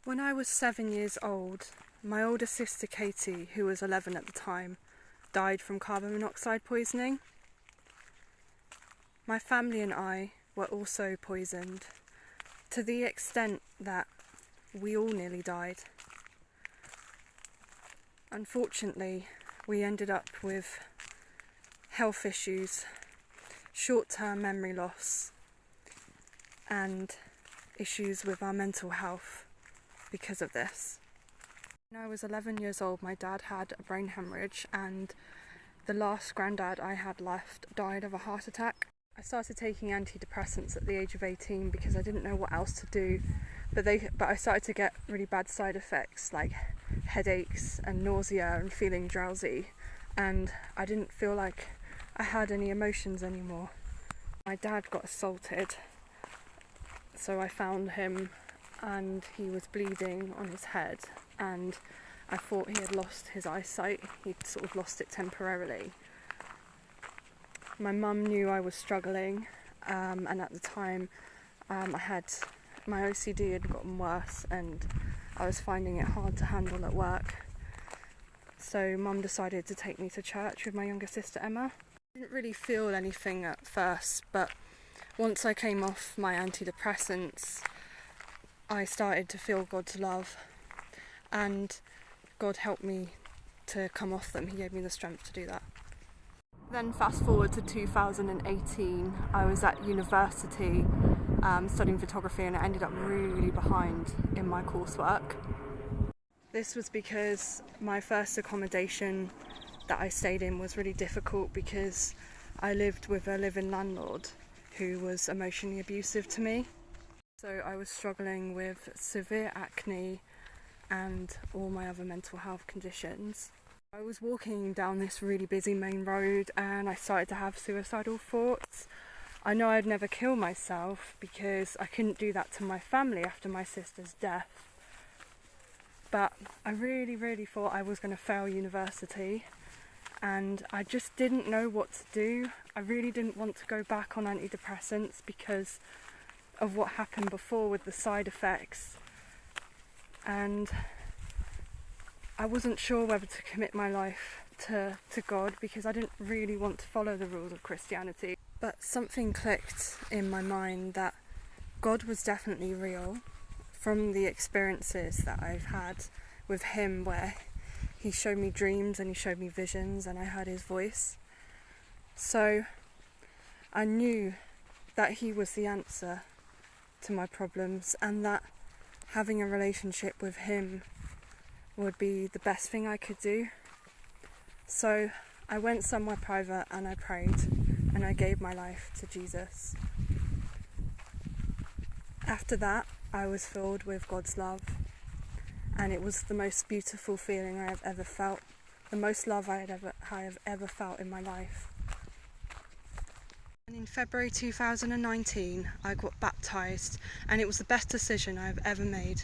When I was 7 years old, my older sister Katie, who was 11 at the time, died from carbon monoxide poisoning. My family and I were also poisoned, to the extent that we all nearly died. Unfortunately, we ended up with health issues, short-term memory loss, and issues with our mental health because of this. When I was 11 years old, my dad had a brain hemorrhage, and the last granddad I had left died of a heart attack. I started taking antidepressants at the age of 18 because I didn't know what else to do, but I started to get really bad side effects like headaches and nausea and feeling drowsy, and I didn't feel like I had any emotions anymore. My dad got assaulted, so I found him and he was bleeding on his head, and I thought he had lost his eyesight. He'd sort of lost it temporarily. My mum knew I was struggling, and at the time my OCD had gotten worse and I was finding it hard to handle at work. So mum decided to take me to church with my younger sister Emma. I didn't really feel anything at first, but once I came off my antidepressants, I started to feel God's love, and God helped me to come off them. He gave me the strength to do that. Then fast forward to 2018, I was at university studying photography, and I ended up really behind in my coursework. This was because my first accommodation that I stayed in was really difficult because I lived with a live-in landlord who was emotionally abusive to me. So I was struggling with severe acne and all my other mental health conditions. I was walking down this really busy main road and I started to have suicidal thoughts. I know I'd never kill myself because I couldn't do that to my family after my sister's death. But I really thought I was going to fail university, and I just didn't know what to do. I really didn't want to go back on antidepressants because of what happened before with the side effects, and I wasn't sure whether to commit my life to God because I didn't really want to follow the rules of Christianity. But something clicked in my mind that God was definitely real from the experiences that I've had with him, where he showed me dreams and he showed me visions and I heard his voice. So I knew that he was the answer to my problems, and that having a relationship with him would be the best thing I could do. So I went somewhere private and I prayed and I gave my life to Jesus. After that, I was filled with God's love, and it was the most beautiful feeling I have ever felt, the most love I have ever felt in my life. And in February 2019, I got baptised, and it was the best decision I have ever made.